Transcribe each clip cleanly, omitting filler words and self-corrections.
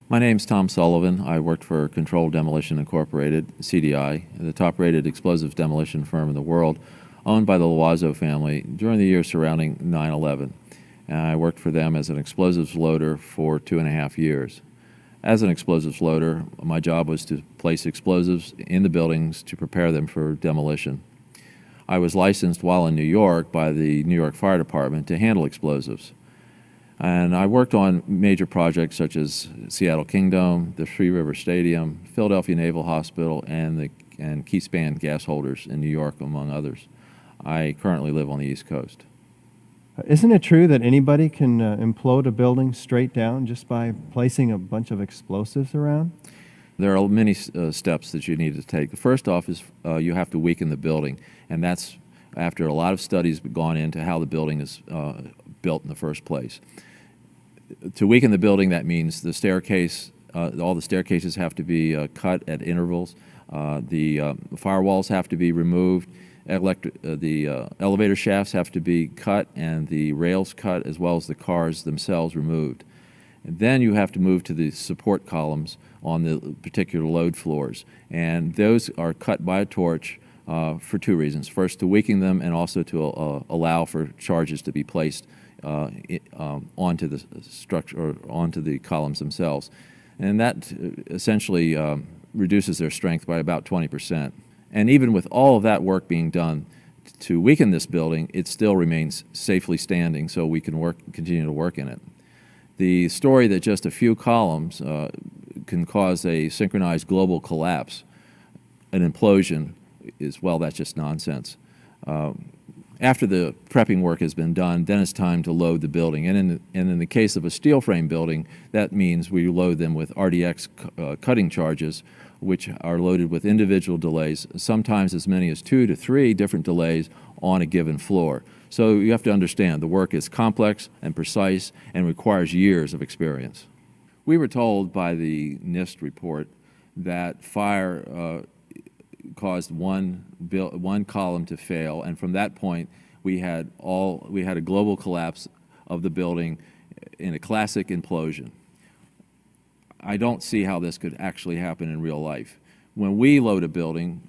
My name's Tom Sullivan. I worked for Controlled Demolition Incorporated, CDI, the top-rated explosive demolition firm in the world, owned by the Loiseau family during the years surrounding 9/11. And I worked for them as an explosives loader for 2.5 years. As an explosives loader, my job was to place explosives in the buildings to prepare them for demolition. I was licensed while in New York by the New York Fire Department to handle explosives. And I worked on major projects such as Seattle Kingdom, the Three River Stadium, Philadelphia Naval Hospital, and Keyspan gas holders in New York, among others. I currently live on the East Coast. Isn't it true that anybody can implode a building straight down just by placing a bunch of explosives around? There are many steps that you need to take. The first off is you have to weaken the building, and that's after a lot of studies have gone into how the building is built in the first place. To weaken the building, that means the staircase, all the staircases have to be cut at intervals. The firewalls have to be removed. The elevator shafts have to be cut, and the rails cut, as well as the cars themselves removed. And then you have to move to the support columns on the particular load floors, and those are cut by a torch for two reasons. First, to weaken them, and also to allow for charges to be placed onto the structure or onto the columns themselves. And that essentially reduces their strength by about 20%. And even with all of that work being done to weaken this building, it still remains safely standing, so we can continue to work in it. The story that just a few columns can cause a synchronized global collapse, an implosion, is, well, that's just nonsense. After the prepping work has been done, then it's time to load the building. And in the case of a steel frame building, that means we load them with RDX cutting charges, which are loaded with individual delays, sometimes as many as 2 to 3 different delays on a given floor. So you have to understand the work is complex and precise and requires years of experience. We were told by the NIST report that fire caused one column to fail, and from that point we had a global collapse of the building in a classic implosion. I don't see how this could actually happen in real life. When we load a building,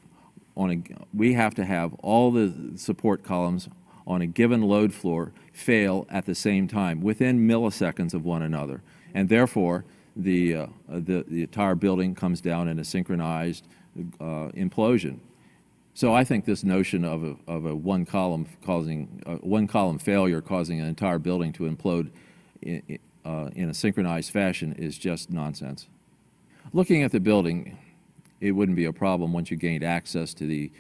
we have to have all the support columns on a given load floor fail at the same time, within milliseconds of one another, and therefore the entire building comes down in a synchronized implosion. So I think this notion of a one column failure causing an entire building to implode in a synchronized fashion is just nonsense. Looking at the building, it wouldn't be a problem once you gained access to the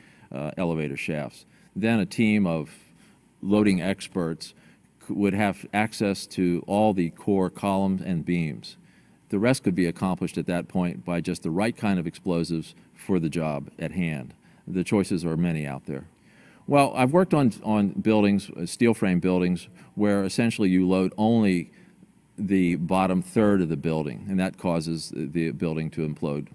elevator shafts. Then a team of loading experts would have access to all the core columns and beams. The rest could be accomplished at that point by just the right kind of explosives for the job at hand. The choices are many out there. Well, I've worked on buildings, steel frame buildings, where essentially you load only the bottom third of the building, and that causes the building to implode.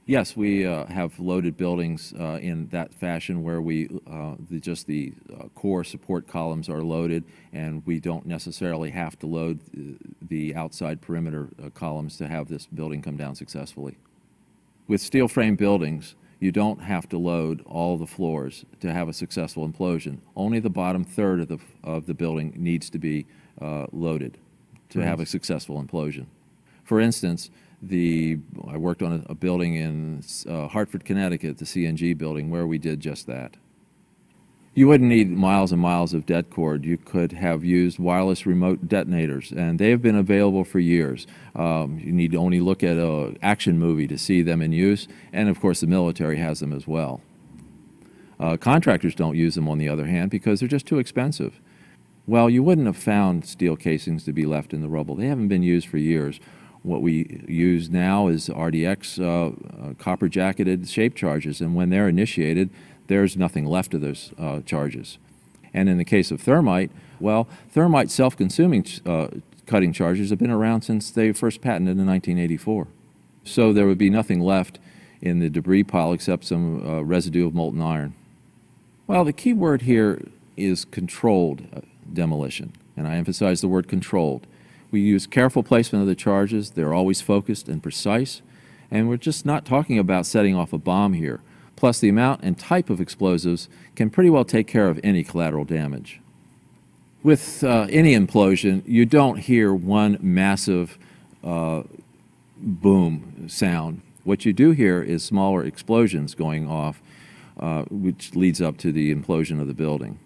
Yes, we have loaded buildings in that fashion where just the core support columns are loaded, and we don't necessarily have to load the outside perimeter columns to have this building come down successfully. With steel frame buildings, you don't have to load all the floors to have a successful implosion. Only the bottom third of the building needs to be loaded to have a successful implosion. For instance, I worked on a building in Hartford, Connecticut, the CNG building, where we did just that. You wouldn't need miles and miles of det cord. You could have used wireless remote detonators, and they have been available for years. You need to only look at an action movie to see them in use, and of course the military has them as well. Contractors don't use them, on the other hand, because they're just too expensive. Well, you wouldn't have found steel casings to be left in the rubble. They haven't been used for years. What we use now is RDX copper-jacketed shape charges, and when they're initiated, there's nothing left of those charges. And in the case of thermite, well, thermite self-consuming cutting charges have been around since they first patented in 1984. So there would be nothing left in the debris pile except some residue of molten iron. Well, the key word here is controlled demolition, and I emphasize the word controlled. We use careful placement of the charges. They're always focused and precise. And we're just not talking about setting off a bomb here. Plus, the amount and type of explosives can pretty well take care of any collateral damage. With any implosion, you don't hear one massive boom sound. What you do hear is smaller explosions going off, which leads up to the implosion of the building.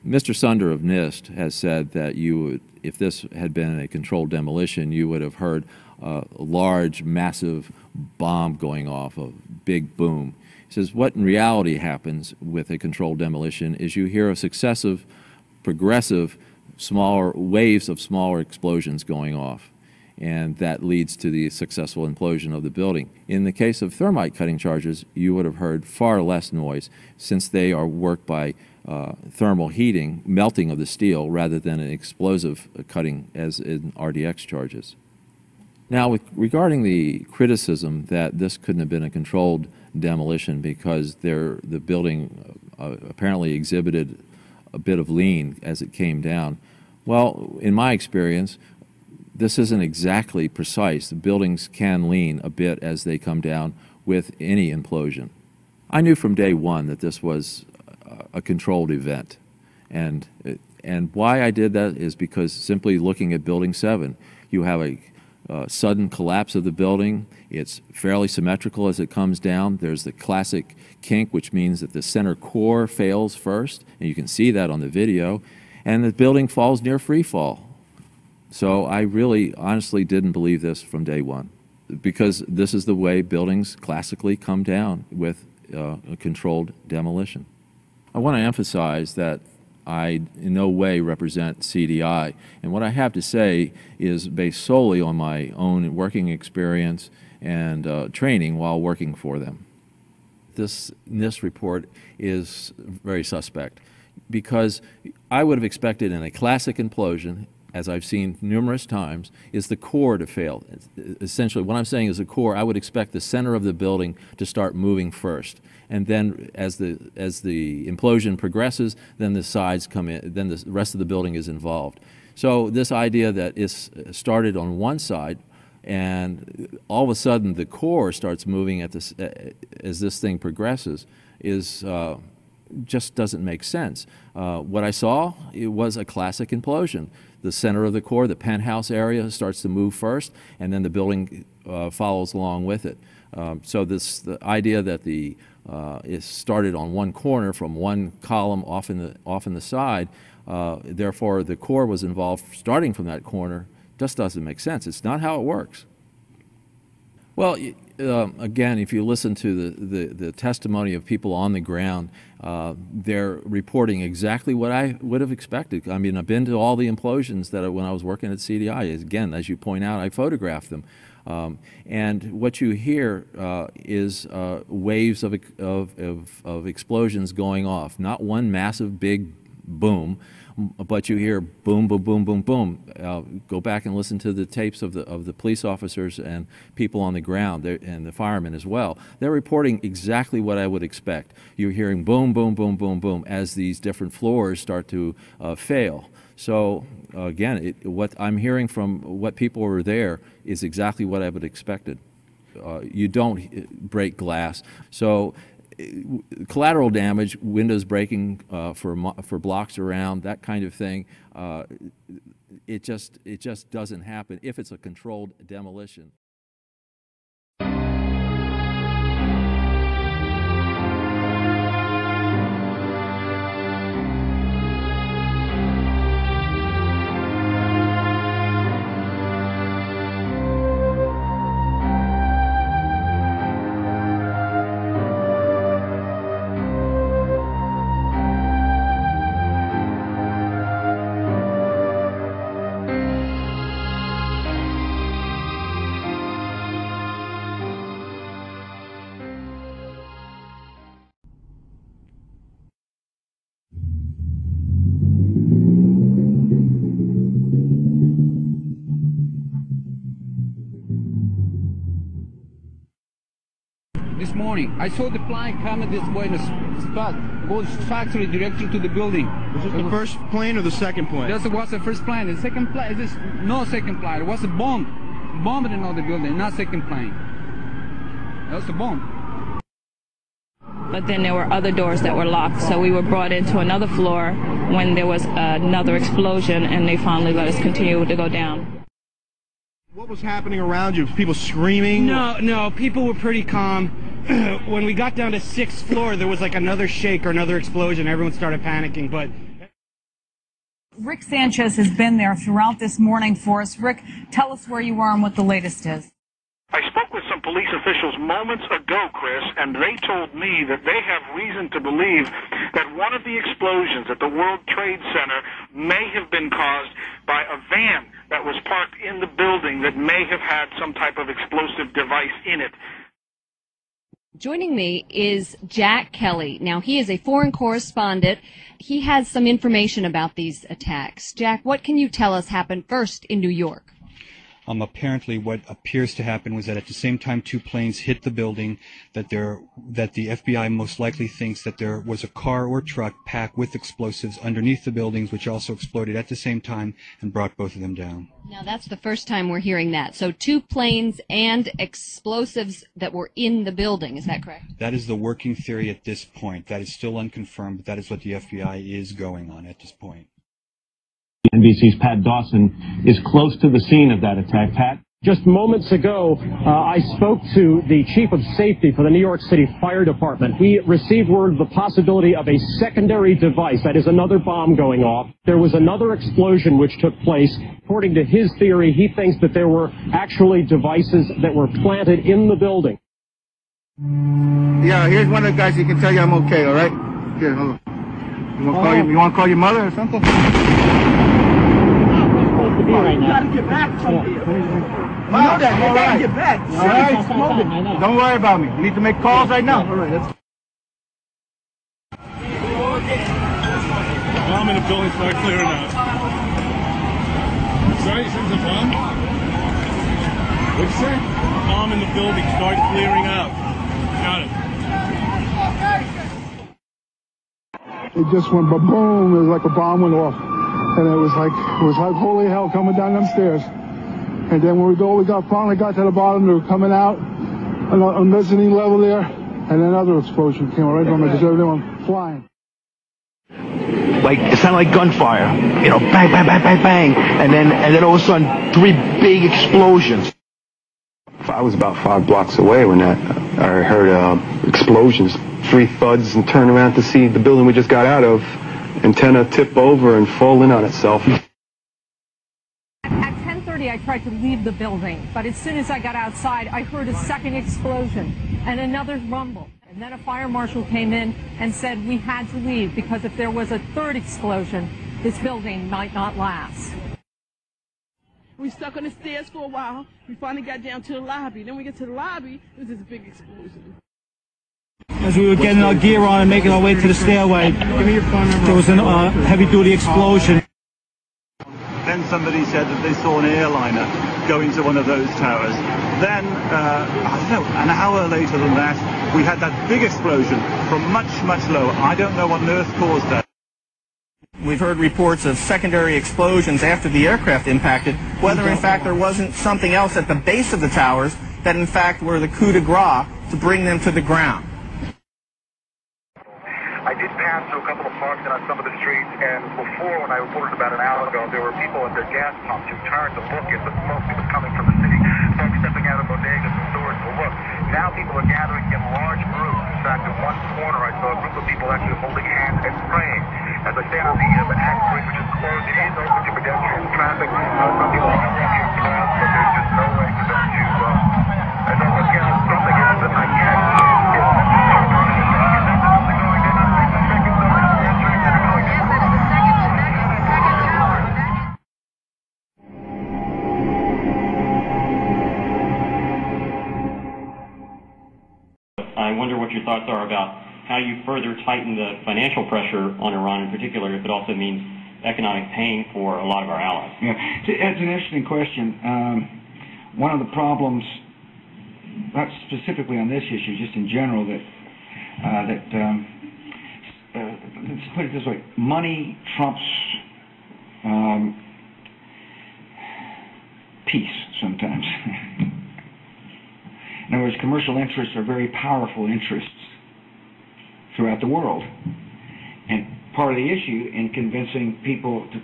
Mr. Sunder of NIST has said that you would, if this had been a controlled demolition, you would have heard a large, massive bomb going off, a big boom. He says what in reality happens with a controlled demolition is you hear a successive, progressive, smaller waves of smaller explosions going off, and that leads to the successful implosion of the building. In the case of thermite cutting charges, you would have heard far less noise since they are worked by thermal heating, melting of the steel, rather than an explosive cutting as in RDX charges. Now, regarding the criticism that this couldn't have been a controlled demolition because the building apparently exhibited a bit of lean as it came down, well, in my experience, this isn't exactly precise. The buildings can lean a bit as they come down with any implosion. I knew from day one that this was a controlled event. And why I did that is because simply looking at Building 7, you have a sudden collapse of the building. It's fairly symmetrical as it comes down. There's the classic kink, which means that the center core fails first, and you can see that on the video, and the building falls near free fall. So I really honestly didn't believe this from day one, because this is the way buildings classically come down with a controlled demolition. I want to emphasize that I in no way represent CDI, and what I have to say is based solely on my own working experience and training while working for them. This NIST report is very suspect because I would have expected in a classic implosion, as I've seen numerous times, is the core to fail. Essentially, what I'm saying is the core, I would expect the center of the building to start moving first. And then as the implosion progresses, then the sides come in, then the rest of the building is involved. So this idea that it's started on one side and all of a sudden the core starts moving at this, as this thing progresses is just doesn't make sense. What I saw, it was a classic implosion. The center of the core, the penthouse area, starts to move first, and then the building follows along with it. So the idea that it started on one corner from one column off in the side, therefore the core was involved starting from that corner, just doesn't make sense. It's not how it works. Well, again, if you listen to the testimony of people on the ground, they're reporting exactly what I would have expected. I mean, I've been to all the implosions that when I was working at CDI. Again, as you point out, I photographed them. And what you hear is waves of explosions going off, not one massive big boom, but you hear boom, boom, boom, boom, boom. Go back and listen to the tapes of the police officers and people on the ground and the firemen as well. They're reporting exactly what I would expect. You're hearing boom, boom, boom, boom, boom as these different floors start to fail. So again, what I'm hearing from what people were there is exactly what I would have expected. You don't break glass. So collateral damage, windows breaking for blocks around, that kind of thing, it just doesn't happen if it's a controlled demolition. this morning. I saw the plane coming this way in a spot, goes factory directly to the building. Was this the first plane or the second plane? That was the first plane. The second plane, this no second plane. It was a bomb. Bombed in the building, not second plane. That was a bomb. But then there were other doors that were locked, so we were brought into another floor when there was another explosion, and they finally let us continue to go down. What was happening around you? People screaming? No, people were pretty calm. When we got down to 6th floor, there was like another shake or another explosion. Everyone started panicking, but... Rick Sanchez has been there throughout this morning for us. Rick, tell us where you are and what the latest is. I spoke with some police officials moments ago, Chris, and they told me that they have reason to believe that one of the explosions at the World Trade Center may have been caused by a van that was parked in the building that may have had some type of explosive device in it. Joining me is Jack Kelly. Now, he is a foreign correspondent. He has some information about these attacks. Jack, what can you tell us happened first in New York? Apparently what appears to happen was that at the same time two planes hit the building, that the FBI most likely thinks that there was a car or truck packed with explosives underneath the buildings, which also exploded at the same time and brought both of them down. Now, that's the first time we're hearing that. So 2 planes and explosives that were in the building. Is that correct? That is the working theory at this point. That is still unconfirmed, but that is what the FBI is going on at this point. NBC's Pat Dawson is close to the scene of that attack. Pat? Just moments ago, I spoke to the chief of safety for the New York City Fire Department. He received word of the possibility of a secondary device, that is another bomb going off. There was another explosion which took place. According to his theory, he thinks that there were actually devices that were planted in the building. Yeah, here's one of the guys who can tell you I'm okay, all right? Here, hold on. You want to call your mother or something? Right now. You gotta get back from here. You know that. You gotta get back. All right. Don't worry about me. You need to make calls right now. All right. Bomb in the building, start clearing out. Sorry, you said there's a bomb? What'd you say? Bomb in the building, start clearing out. Got it. It just went ba-boom. It was like a bomb went off. And it was like holy hell coming down them stairs. And then when we finally got to the bottom, they were coming out on the mezzanine level there, and another explosion came right from it, just everyone flying. Like, it sounded like gunfire, you know, bang, bang, bang, bang, bang, and then all of a sudden, 3 big explosions. I was about 5 blocks away when I heard explosions, 3 thuds, and turned around to see the building we just got out of. Antenna tip over and fall in on itself. At 10:30, I tried to leave the building, but as soon as I got outside, I heard a second explosion and another rumble. And then a fire marshal came in and said we had to leave because if there was a third explosion, this building might not last. We stuck on the stairs for a while. We finally got down to the lobby. Then we get to the lobby, there was this big explosion. As we were getting our gear on and making our way to the stairway, there was a heavy-duty explosion. Then somebody said that they saw an airliner go into one of those towers. Then, I don't know, an hour later than that, we had that big explosion from much, much lower. I don't know what on earth caused that. We've heard reports of secondary explosions after the aircraft impacted, whether in fact there wasn't something else at the base of the towers that in fact were the coup de grace to bring them to the ground. I did pass through a couple of parks and on some of the streets, and before, when I reported about an hour ago, there were people at their gas pumps who turned to look at the smoke that was coming from the city, folks stepping out of bodegas and stores to look. Now people are gathering in large groups. In fact, in one corner, I saw a group of people actually holding hands and praying. As I stand on the Manhattan Bridge, which is closed, it is open to pedestrian traffic. Some people are walking across, but there's just no way for them to, as I look at something else that I can't. I wonder what your thoughts are about how you further tighten the financial pressure on Iran in particular, if it also means economic pain for a lot of our allies. Yeah, it's an interesting question. One of the problems not specifically on this issue, just in general, that let's put it this way: money trumps peace sometimes. In other words, commercial interests are very powerful interests throughout the world. And part of the issue in convincing people to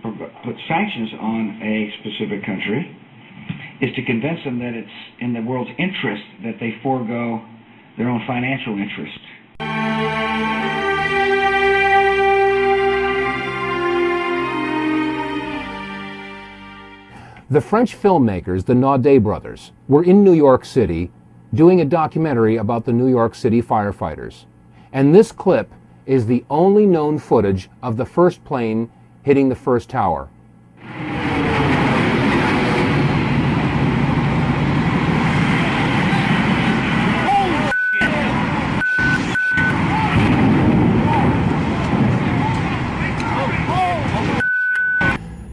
put sanctions on a specific country is to convince them that it's in the world's interest that they forego their own financial interest. The French filmmakers, the lNSlDE brothers, were in New York City doing a documentary about the New York City firefighters. And this clip is the only known footage of the first plane hitting the first tower.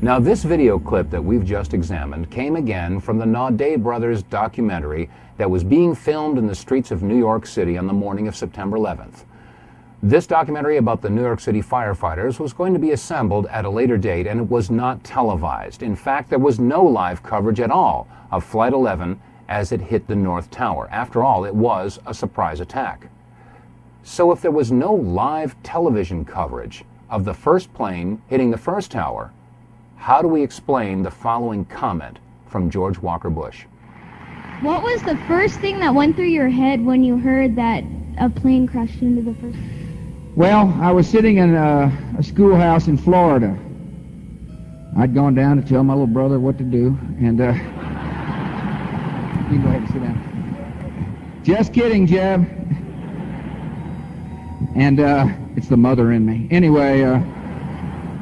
Now, this video clip that we've just examined came again from the lNSlDE brothers documentary that was being filmed in the streets of New York City on the morning of September 11th. This documentary about the New York City firefighters was going to be assembled at a later date, and it was not televised. In fact, there was no live coverage at all of Flight 11 as it hit the North Tower. After all, it was a surprise attack. So if there was no live television coverage of the first plane hitting the first tower, how do we explain the following comment from George Walker Bush? What was the first thing that went through your head when you heard that a plane crashed into the first? Well, I was sitting in a schoolhouse in Florida. I'd gone down to tell my little brother what to do, and you can go ahead and sit down. Just kidding, Jeb. And it's the mother in me. Anyway,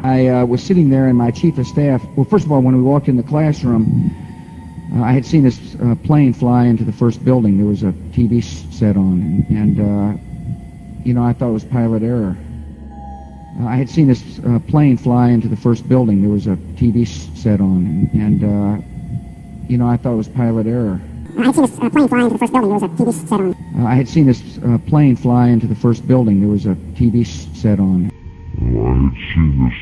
I was sitting there, and my chief of staff, well, first of all, when we walked in the classroom, I had seen this plane fly into the first building. There was a TV set on, and you know, I thought it was pilot error. I had seen this plane fly into the first building. There was a TV set on, and you know, I thought it was pilot error. I had seen this plane fly into the first building. There was a TV set on. I had seen this plane fly into the first building. There was a TV set on. I had seen this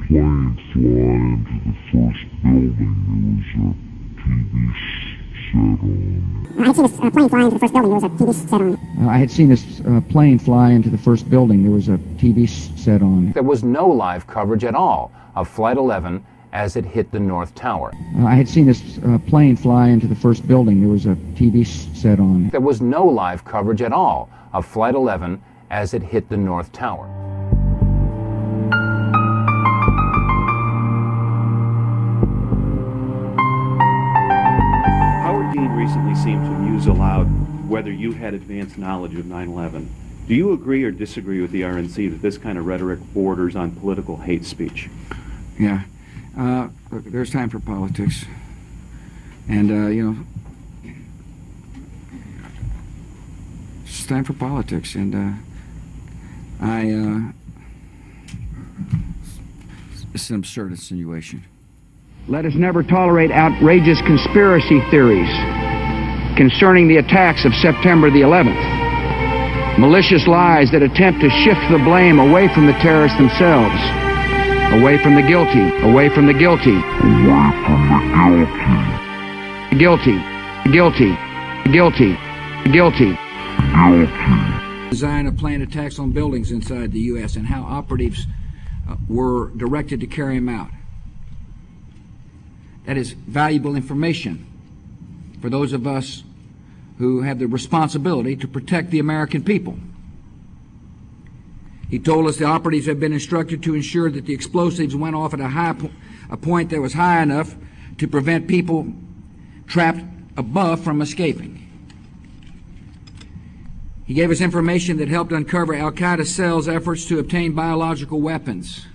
plane fly into the first building. There was a TV set on. I had seen this plane fly into the first building. There was a TV set on. I had seen this plane fly into the first building. There was a TV set on. There was no live coverage at all of Flight 11 as it hit the North Tower. I had seen this plane fly into the first building. There was a TV set on. There was no live coverage at all of Flight 11 as it hit the North Tower. Recently seemed to muse aloud whether you had advanced knowledge of 9/11. Do you agree or disagree with the RNC that this kind of rhetoric borders on political hate speech? Yeah. Look, there's time for politics. And, you know, it's time for politics. And it's an absurd insinuation. Let us never tolerate outrageous conspiracy theories concerning the attacks of September the 11th. Malicious lies that attempt to shift the blame away from the terrorists themselves, away from the guilty, away from the guilty, away from the guilty, guilty, guilty, guilty, guilty. Design of planned attacks on buildings inside the U.S. and how operatives were directed to carry them out. That is valuable information for those of us who have the responsibility to protect the American people. He told us the operatives had been instructed to ensure that the explosives went off at a point that was high enough to prevent people trapped above from escaping. He gave us information that helped uncover Al-Qaeda cells' efforts to obtain biological weapons.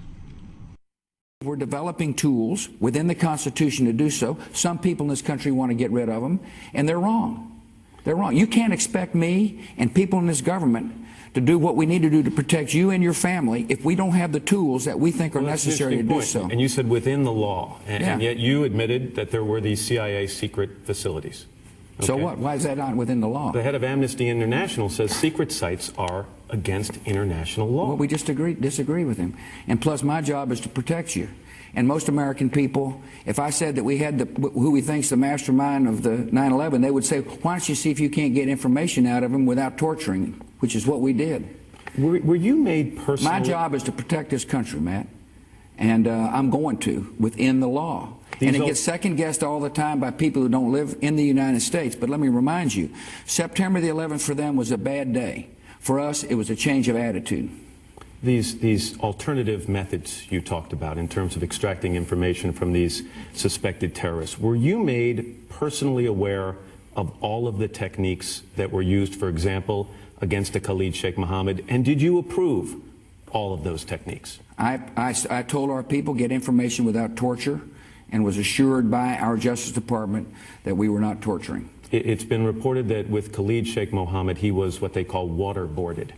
We're developing tools within the Constitution to do so. Some people in this country want to get rid of them, and they're wrong. They're wrong. You can't expect me and people in this government to do what we need to do to protect you and your family if we don't have the tools that we think are necessary to do so. And you said within the law, and yet you admitted that there were these CIA secret facilities. So Okay. what? Why is that not within the law? The head of Amnesty International says secret sites are against international law. Well, we just disagree with him. And plus, my job is to protect you. And most American people, if I said that we had who we think's the mastermind of the 9/11, they would say, why don't you see if you can't get information out of him without torturing him, which is what we did. Were you made personally? My job is to protect this country, Matt. And I'm going to, within the law. And it gets second-guessed all the time by people who don't live in the United States. But let me remind you, September the 11th for them was a bad day. For us, it was a change of attitude. These alternative methods you talked about in terms of extracting information from these suspected terrorists, were you made personally aware of all of the techniques that were used, for example, against the Khalid Sheikh Mohammed, and did you approve all of those techniques? I told our people, get information without torture, and was assured by our Justice Department that we were not torturing. It's been reported that with Khalid Sheikh Mohammed, he was what they call waterboarded.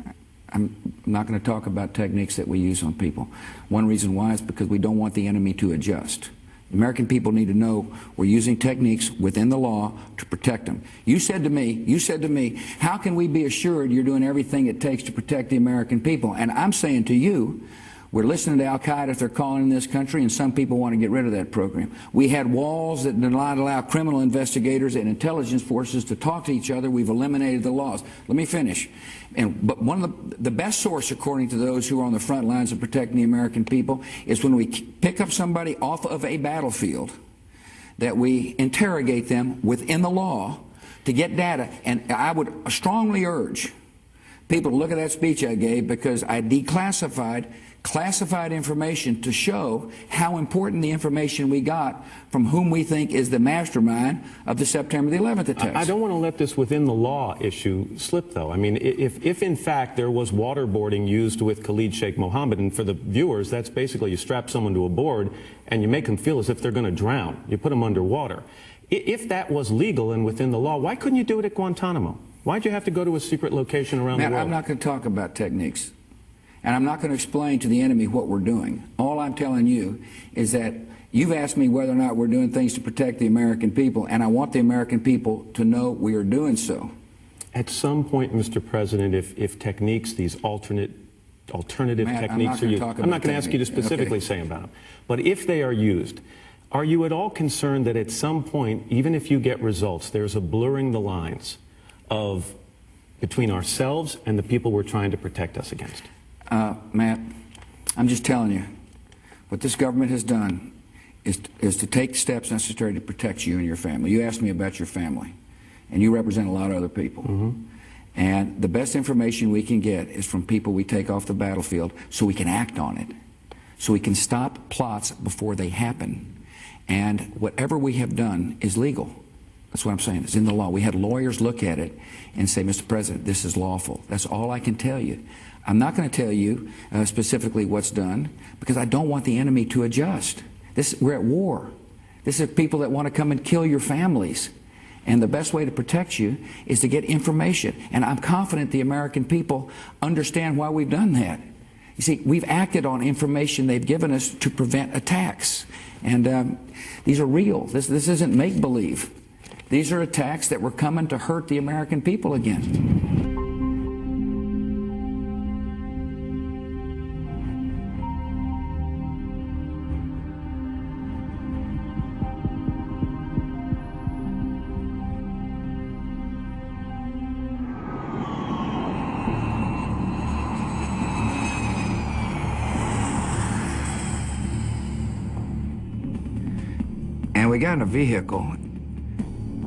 I'm not going to talk about techniques that we use on people. One reason why is because we don't want the enemy to adjust. The American people need to know we're using techniques within the law to protect them. You said to me, how can we be assured you're doing everything it takes to protect the American people? And I'm saying to you, we're listening to Al-Qaeda if they're calling in this country, and some people want to get rid of that program. We had walls that did not allow criminal investigators and intelligence forces to talk to each other. We've eliminated the laws. Let me finish. But one of the best source, according to those who are on the front lines of protecting the American people, is when we pick up somebody off of a battlefield, that we interrogate them within the law to get data. And I would strongly urge people to look at that speech I gave, because I declassified classified information to show how important the information we got from whom we think is the mastermind of the September the 11th attacks. I don't want to let this within the law issue slip, though. I mean, if in fact there was waterboarding used with Khalid Sheikh Mohammed, and for the viewers, that's basically you strap someone to a board and you make them feel as if they're going to drown. You put them underwater. If that was legal and within the law, why couldn't you do it at Guantanamo? Why'd you have to go to a secret location around the world? I'm not going to talk about techniques. And I'm not going to explain to the enemy what we're doing. All I'm telling you is that you've asked me whether or not we're doing things to protect the American people, and I want the American people to know we are doing so. At some point, Mr. President, if techniques, these alternative techniques are used, I'm not going to ask you to specifically say about them, but if they are used, are you at all concerned that at some point, even if you get results, there's a blurring the lines of between ourselves and the people we're trying to protect us against? Matt, I'm just telling you, what this government has done is to take steps necessary to protect you and your family. You asked me about your family, and you represent a lot of other people. Mm-hmm. And the best information we can get is from people we take off the battlefield, so we can act on it, so we can stop plots before they happen. And whatever we have done is legal. That's what I'm saying. It's in the law. We had lawyers look at it and say, Mr. President, this is lawful. That's all I can tell you. I'm not going to tell you specifically what's done, because I don't want the enemy to adjust. We're at war. This is people that want to come and kill your families. And the best way to protect you is to get information. And I'm confident the American people understand why we've done that. You see, we've acted on information they've given us to prevent attacks. And these are real. This isn't make-believe. These are attacks that were coming to hurt the American people again. And we got in a vehicle,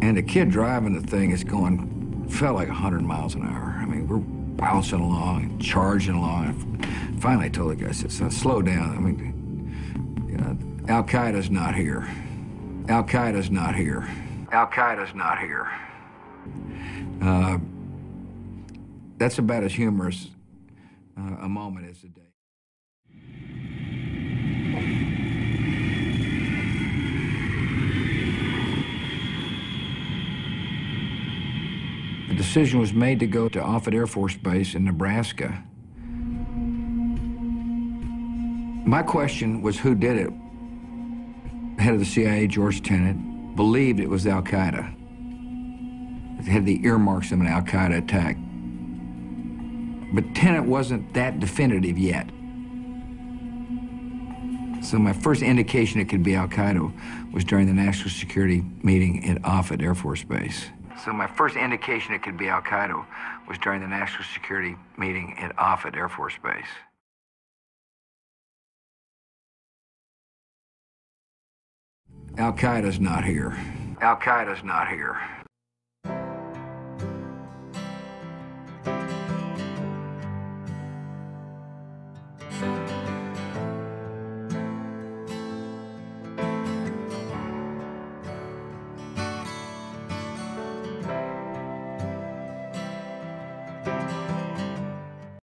and the kid driving the thing is going, felt like 100 miles an hour. I mean, we're bouncing along, charging along. Finally, I told the guy, I said, slow down. I mean, you know, Al-Qaeda's not here. Al-Qaeda's not here. Al-Qaeda's not here. That's about as humorous a moment as the day. The decision was made to go to Offutt Air Force Base in Nebraska. My question was, who did it? The head of the CIA, George Tenet, believed it was Al-Qaeda. had the earmarks of an al-Qaeda attack. But Tenet wasn't that definitive yet. So my first indication it could be al-Qaeda was during the National Security meeting at Offutt Air Force Base. So my first indication it could be al-Qaeda was during the National Security meeting at Offutt Air Force Base. Al-Qaeda's not here. Al-Qaeda's not here.